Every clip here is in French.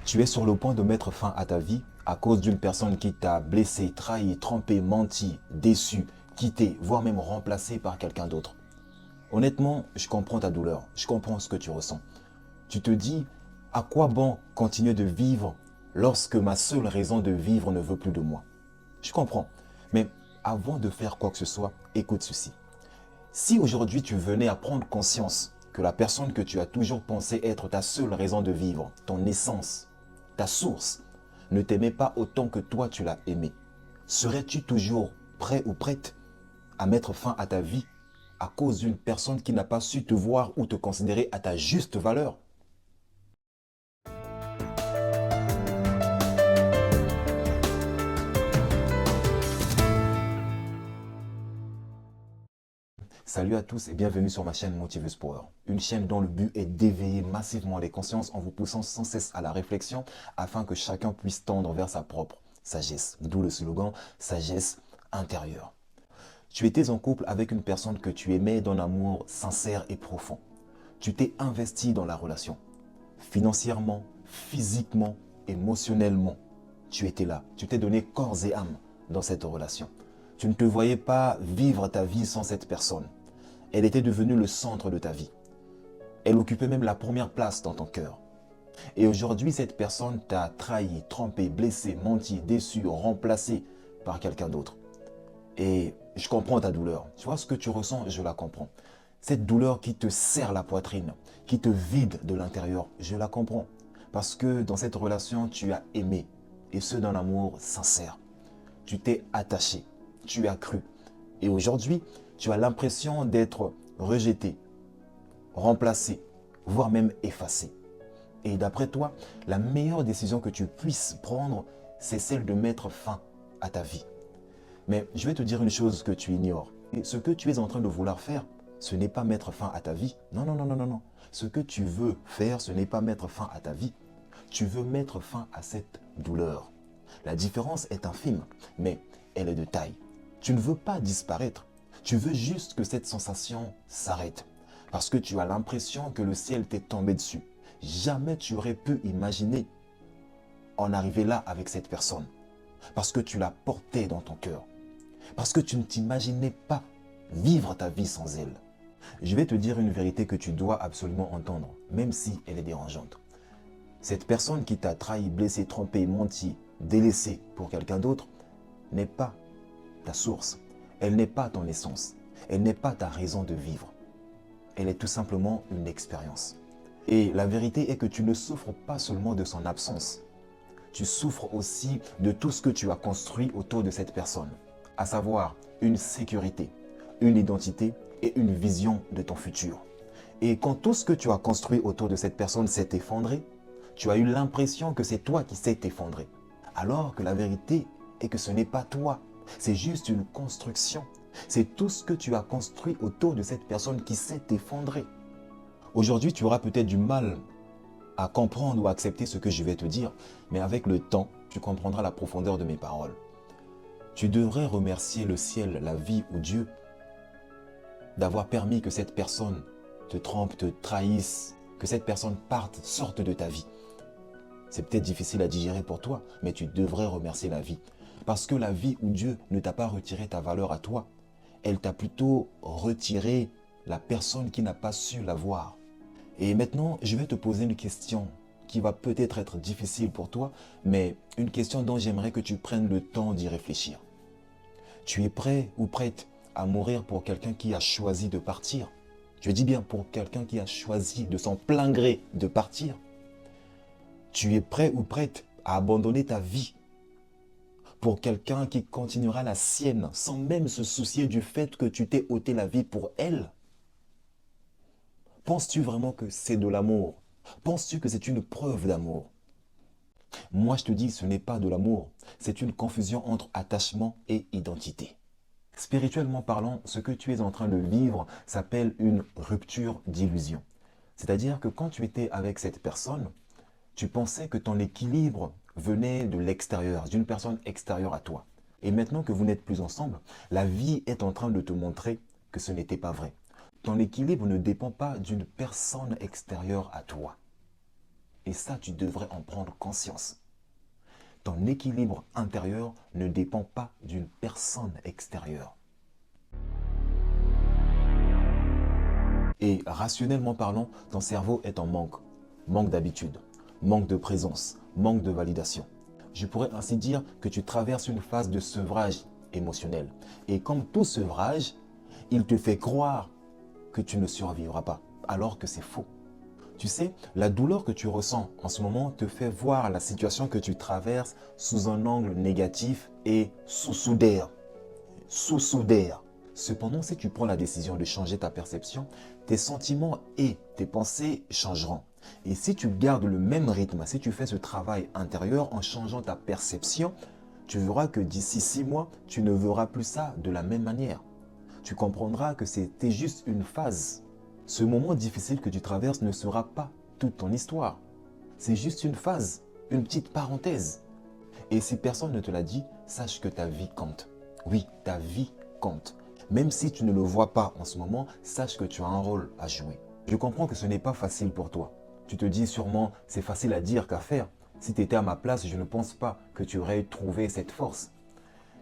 Tu es sur le point de mettre fin à ta vie à cause d'une personne qui t'a blessé, trahi, trompé, menti, déçu, quitté, voire même remplacé par quelqu'un d'autre. Honnêtement, je comprends ta douleur, je comprends ce que tu ressens. Tu te dis, à quoi bon continuer de vivre lorsque ma seule raison de vivre ne veut plus de moi? Je comprends, mais avant de faire quoi que ce soit, écoute ceci. Si aujourd'hui tu venais à prendre conscience que la personne que tu as toujours pensé être ta seule raison de vivre, ton essence, ta source, ne t'aimait pas autant que toi tu l'as aimé, serais-tu toujours prêt ou prête à mettre fin à ta vie à cause d'une personne qui n'a pas su te voir ou te considérer à ta juste valeur? Salut à tous et bienvenue sur ma chaîne Motiveuse Power, une chaîne dont le but est d'éveiller massivement les consciences en vous poussant sans cesse à la réflexion afin que chacun puisse tendre vers sa propre sagesse, d'où le slogan sagesse intérieure. Tu étais en couple avec une personne que tu aimais d'un amour sincère et profond. Tu t'es investi dans la relation, financièrement, physiquement, émotionnellement. Tu étais là, tu t'es donné corps et âme dans cette relation. Tu ne te voyais pas vivre ta vie sans cette personne. Elle était devenue le centre de ta vie. Elle occupait même la première place dans ton cœur. Et aujourd'hui, cette personne t'a trahi, trompé, blessé, menti, déçu, remplacé par quelqu'un d'autre. Et je comprends ta douleur. Tu vois ce que tu ressens, je la comprends. Cette douleur qui te serre la poitrine, qui te vide de l'intérieur, je la comprends. Parce que dans cette relation, tu as aimé, et ce d'un amour sincère. Tu t'es attaché, tu as cru. Et aujourd'hui, tu as l'impression d'être rejeté, remplacé, voire même effacé. Et d'après toi, la meilleure décision que tu puisses prendre, c'est celle de mettre fin à ta vie. Mais je vais te dire une chose que tu ignores. Et ce que tu es en train de vouloir faire, ce n'est pas mettre fin à ta vie. Non, non, non, non, non, non. Ce que tu veux faire, ce n'est pas mettre fin à ta vie. Tu veux mettre fin à cette douleur. La différence est infime, mais elle est de taille. Tu ne veux pas disparaître. Tu veux juste que cette sensation s'arrête. Parce que tu as l'impression que le ciel t'est tombé dessus. Jamais tu aurais pu imaginer en arriver là avec cette personne. Parce que tu l'as portée dans ton cœur. Parce que tu ne t'imaginais pas vivre ta vie sans elle. Je vais te dire une vérité que tu dois absolument entendre, même si elle est dérangeante. Cette personne qui t'a trahi, blessé, trompé, menti, délaissé pour quelqu'un d'autre n'est pas ta source. Elle n'est pas ton essence. Elle n'est pas ta raison de vivre. Elle est tout simplement une expérience. Et la vérité est que tu ne souffres pas seulement de son absence. Tu souffres aussi de tout ce que tu as construit autour de cette personne, à savoir une sécurité, une identité et une vision de ton futur. Et quand tout ce que tu as construit autour de cette personne s'est effondré, tu as eu l'impression que c'est toi qui s'est effondré. Alors que la vérité est que ce n'est pas toi, c'est juste une construction. C'est tout ce que tu as construit autour de cette personne qui s'est effondré. Aujourd'hui, tu auras peut-être du mal à comprendre ou à accepter ce que je vais te dire, mais avec le temps, tu comprendras la profondeur de mes paroles. Tu devrais remercier le ciel, la vie ou Dieu d'avoir permis que cette personne te trompe, te trahisse, que cette personne parte, sorte de ta vie. C'est peut-être difficile à digérer pour toi, mais tu devrais remercier la vie. Parce que la vie ou Dieu ne t'a pas retiré ta valeur à toi. Elle t'a plutôt retiré la personne qui n'a pas su la voir. Et maintenant, je vais te poser une question qui va peut-être être difficile pour toi, mais une question dont j'aimerais que tu prennes le temps d'y réfléchir. Tu es prêt ou prête à mourir pour quelqu'un qui a choisi de partir? Je dis bien pour quelqu'un qui a choisi de son plein gré de partir. Tu es prêt ou prête à abandonner ta vie pour quelqu'un qui continuera la sienne sans même se soucier du fait que tu t'es ôté la vie pour elle? Penses-tu vraiment que c'est de l'amour? Penses-tu que c'est une preuve d'amour? Moi, je te dis, ce n'est pas de l'amour. C'est une confusion entre attachement et identité. Spirituellement parlant, ce que tu es en train de vivre s'appelle une rupture d'illusion. C'est-à-dire que quand tu étais avec cette personne, tu pensais que ton équilibre venait de l'extérieur, d'une personne extérieure à toi. Et maintenant que vous n'êtes plus ensemble, la vie est en train de te montrer que ce n'était pas vrai. Ton équilibre ne dépend pas d'une personne extérieure à toi. Et ça, tu devrais en prendre conscience. Ton équilibre intérieur ne dépend pas d'une personne extérieure. Et rationnellement parlant, ton cerveau est en manque. Manque d'habitude, manque de présence, manque de validation. Je pourrais ainsi dire que tu traverses une phase de sevrage émotionnel. Et comme tout sevrage, il te fait croire que tu ne survivras pas, alors que c'est faux. Tu sais, la douleur que tu ressens en ce moment te fait voir la situation que tu traverses sous un angle négatif et sous-soudaire. Sous-soudaire. Cependant, si tu prends la décision de changer ta perception, tes sentiments et tes pensées changeront. Et si tu gardes le même rythme, si tu fais ce travail intérieur en changeant ta perception, tu verras que d'ici 6 mois, tu ne verras plus ça de la même manière. Tu comprendras que c'était juste une phase. Ce moment difficile que tu traverses ne sera pas toute ton histoire. C'est juste une phase, une petite parenthèse. Et si personne ne te l'a dit, sache que ta vie compte. Oui, ta vie compte. Même si tu ne le vois pas en ce moment, sache que tu as un rôle à jouer. Je comprends que ce n'est pas facile pour toi. Tu te dis sûrement, c'est facile à dire qu'à faire. Si tu étais à ma place, je ne pense pas que tu aurais trouvé cette force.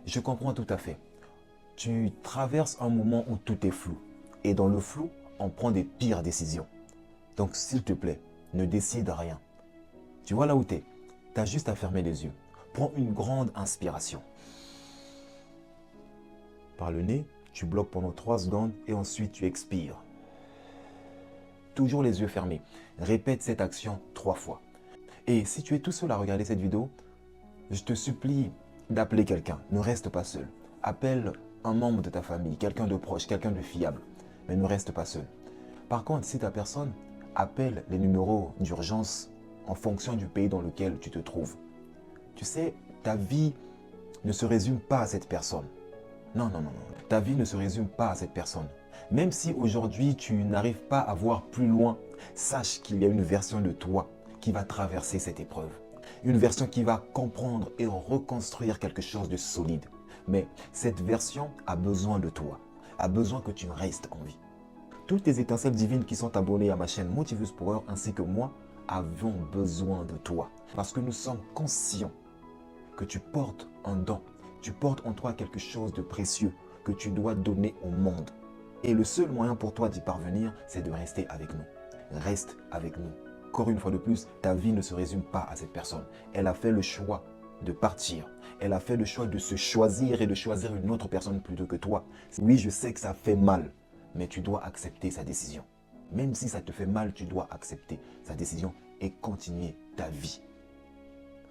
Je comprends tout à fait. Tu traverses un moment où tout est flou. Et dans le flou, on prend des pires décisions. Donc s'il te plaît, ne décide rien. Tu vois là où tu es. Tu as juste à fermer les yeux. Prends une grande inspiration. Par le nez, tu bloques pendant 3 secondes et ensuite tu expires. Toujours les yeux fermés. Répète cette action 3 fois. Et si tu es tout seul à regarder cette vidéo, je te supplie d'appeler quelqu'un. Ne reste pas seul. Appelle un membre de ta famille, quelqu'un de proche, quelqu'un de fiable. Mais ne reste pas seul. Par contre, si tu n'as personne, appelle les numéros d'urgence en fonction du pays dans lequel tu te trouves. Tu sais, ta vie ne se résume pas à cette personne. Non, non, non, non. Ta vie ne se résume pas à cette personne. Même si aujourd'hui tu n'arrives pas à voir plus loin, sache qu'il y a une version de toi qui va traverser cette épreuve. Une version qui va comprendre et reconstruire quelque chose de solide. Mais cette version a besoin de toi, a besoin que tu restes en vie. Toutes les étincelles divines qui sont abonnées à ma chaîne Motiveuse Power ainsi que moi avons besoin de toi. Parce que nous sommes conscients que tu portes un don. Tu portes en toi quelque chose de précieux que tu dois donner au monde. Et le seul moyen pour toi d'y parvenir, c'est de rester avec nous. Reste avec nous. Encore une fois de plus, ta vie ne se résume pas à cette personne. Elle a fait le choix de partir. Elle a fait le choix de se choisir et de choisir une autre personne plutôt que toi. Oui, je sais que ça fait mal, mais tu dois accepter sa décision. Même si ça te fait mal, tu dois accepter sa décision et continuer ta vie.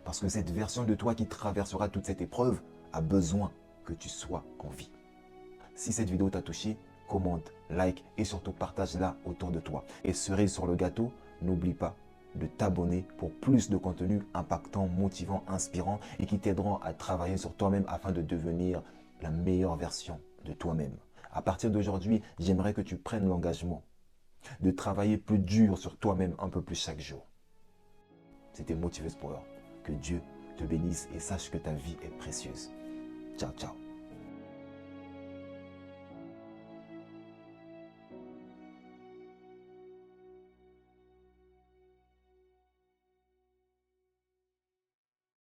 Parce que cette version de toi qui traversera toute cette épreuve a besoin que tu sois en vie. Si cette vidéo t'a touché, commente, like et surtout partage-la autour de toi. Et cerise sur le gâteau, n'oublie pas de t'abonner pour plus de contenu impactant, motivant, inspirant et qui t'aideront à travailler sur toi-même afin de devenir la meilleure version de toi-même. À partir d'aujourd'hui, j'aimerais que tu prennes l'engagement de travailler plus dur sur toi-même un peu plus chaque jour. C'était Motiveuse Power. Que Dieu te bénisse et sache que ta vie est précieuse. Ciao, ciao.